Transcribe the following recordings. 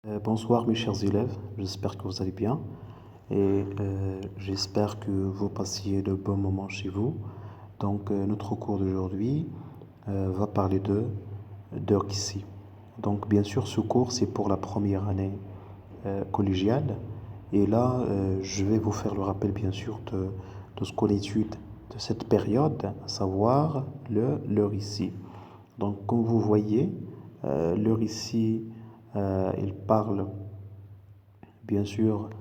Bonsoir mes chers élèves, j'espère que vous allez bien et j'espère que vous passiez de bons moments chez vous. Donc notre cours d'aujourd'hui va parler de récit. Donc bien sûr ce cours c'est pour la première année collégiale et là je vais vous faire le rappel bien sûr de ce qu'on étude de cette période, à savoir le récit. Donc comme vous voyez, le récit il parle bien sûr,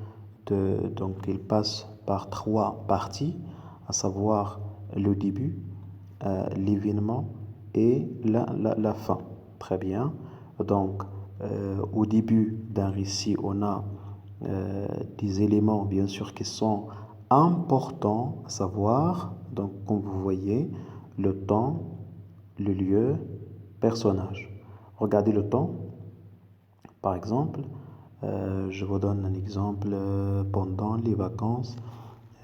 donc il passe par trois parties, à savoir le début, l'événement et la fin. Très bien. Donc, au début d'un récit, on a des éléments, bien sûr, qui sont importants, à savoir, donc, comme vous voyez, le temps, le lieu, personnage. Regardez le temps, par exemple. Je vous donne un exemple pendant les vacances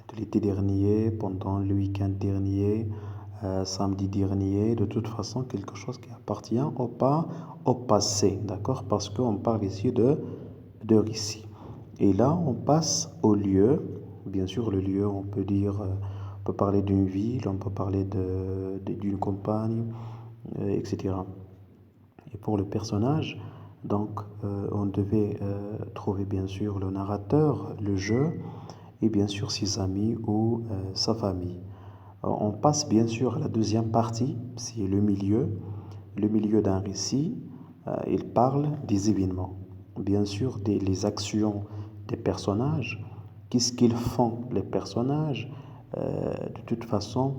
de l'été dernier, pendant le week-end dernier, samedi dernier, de toute façon quelque chose qui appartient au passé, d'accord? Parce qu'on parle ici de récit. Et là, on passe au lieu. Bien sûr, le lieu, on peut dire, on peut parler d'une ville, on peut parler d'une campagne, etc. Et pour le personnage, donc on devait trouver bien sûr le narrateur, le jeu, et bien sûr ses amis ou sa famille. On passe bien sûr à la deuxième partie, c'est le milieu d'un récit. Il parle des événements, bien sûr les actions des personnages, qu'est-ce qu'ils font les personnages, de toute façon,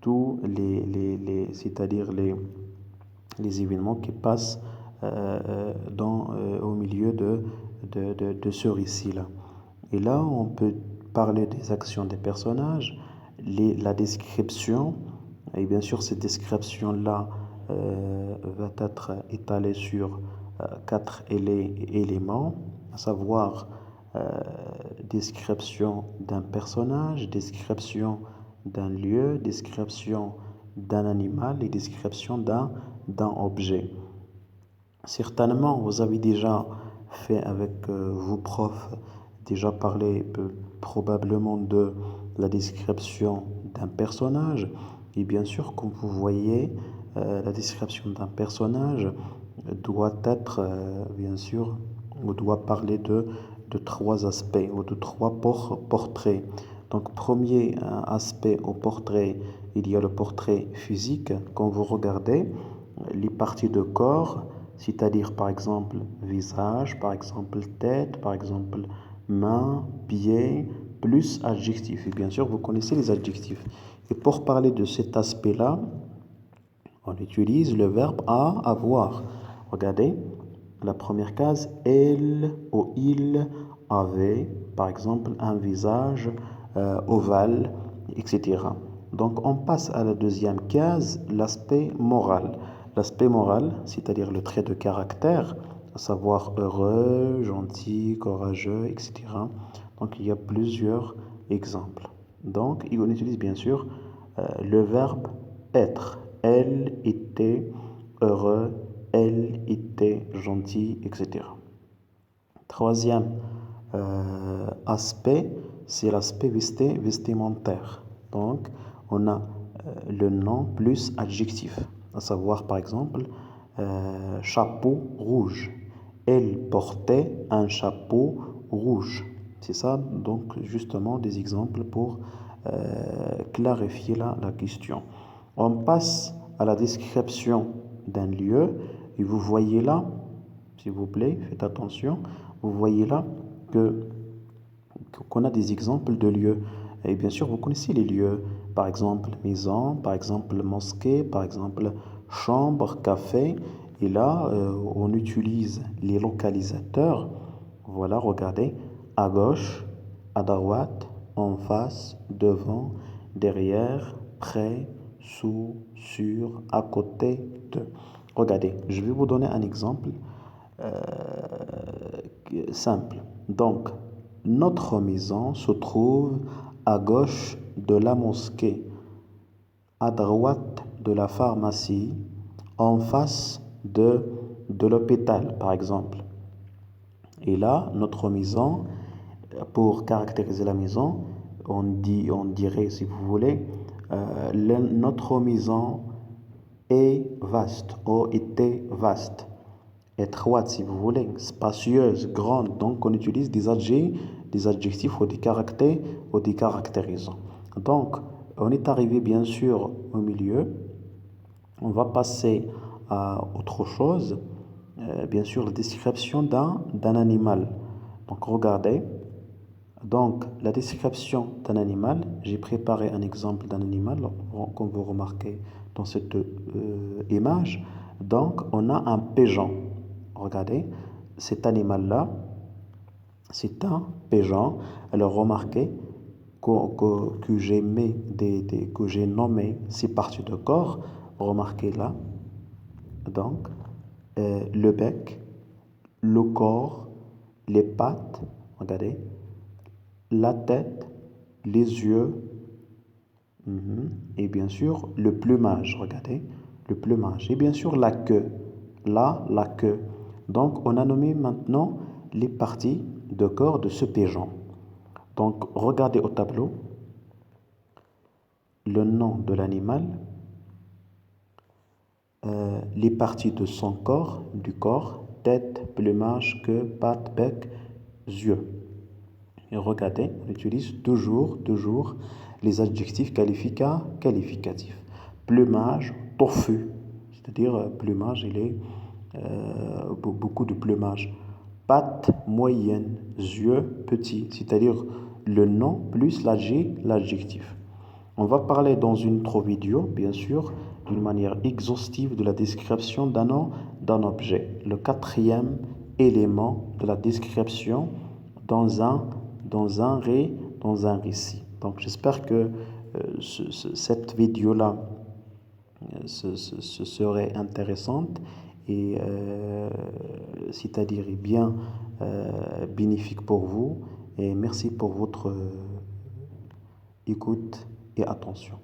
tous c'est-à-dire les événements qui passent au milieu de ce récit-là. Et là, on peut parler des actions des personnages, la description, et bien sûr, cette description-là va être étalée sur quatre éléments, à savoir euh, description d'un personnage, description d'un lieu, description d'un animal et description d'un objet. Certainement, vous avez déjà fait avec vos profs, déjà parlé probablement de la description d'un personnage. Et bien sûr, comme vous voyez, la description d'un personnage doit être, bien sûr, on doit parler de trois aspects ou de trois portraits. Donc, premier aspect au portrait, il y a le portrait physique. Quand vous regardez les parties de corps, c'est-à-dire par exemple visage, par exemple tête, par exemple main, pied, plus adjectif. Et bien sûr, vous connaissez les adjectifs. Et pour parler de cet aspect-là, on utilise le verbe avoir. Regardez, la première case, elle ou il avait, par exemple, un visage ovale, etc. Donc, on passe à la deuxième case, l'aspect moral. L'aspect moral, c'est-à-dire le trait de caractère, à savoir heureux, gentil, courageux, etc. Donc, il y a plusieurs exemples. Donc, on utilise bien sûr le verbe être. Elle était heureux, elle était gentille, etc. Troisième aspect, c'est l'aspect vestimentaire. Donc, on a le nom plus adjectif, à savoir par exemple chapeau rouge. Elle portait un chapeau rouge. C'est ça, donc justement des exemples pour clarifier la question. On passe à la description d'un lieu et vous voyez là, s'il vous plaît, faites attention, vous voyez là que qu'on a des exemples de lieux. Et bien sûr, vous connaissez les lieux, par exemple maison, par exemple mosquée, par exemple chambre, café. Et là, on utilise les localisateurs. Voilà, regardez, à gauche, à droite, en face, devant, derrière, près, sous, sur, à côté de. Regardez, je vais vous donner un exemple simple. Donc, notre maison se trouve à gauche de la mosquée, à droite de la pharmacie, en face de l'hôpital, par exemple. Et là, notre maison, pour caractériser la maison, on dirait, si vous voulez, notre maison est vaste, ou était vaste, étroite, si vous voulez, spacieuse, grande. Donc, on utilise des adjectifs ou des caractérisants. Donc, on est arrivé bien sûr au milieu. On va passer à autre chose. Bien sûr, la description d'un animal. Donc, regardez. Donc, la description d'un animal, j'ai préparé un exemple d'un animal, comme vous remarquez dans cette image. Donc, on a un pigeon. Regardez, cet animal-là, c'est un pigeon. Alors, remarquez que j'ai nommé ces parties de corps. Remarquez là, donc, le bec, le corps, les pattes, regardez, la tête, les yeux, et bien sûr le plumage, regardez, le plumage, et bien sûr la queue, là, la queue. Donc, on a nommé maintenant les parties de corps de ce pigeon. Donc, regardez au tableau le nom de l'animal, les parties de son corps, du corps, tête, plumage, queue, pattes, bec, yeux. Et regardez, on utilise toujours les adjectifs qualificatifs. Plumage, touffu, c'est-à-dire plumage, il est beaucoup de plumage. Pattes, moyenne, yeux, petits, c'est-à-dire le nom plus l'adjectif. On va parler dans une autre vidéo, bien sûr, d'une manière exhaustive de la description d'un objet. Le quatrième élément de la description dans un récit. Donc, j'espère que cette vidéo-là serait intéressante et c'est-à-dire bien bénéfique pour vous. Et merci pour votre écoute et attention.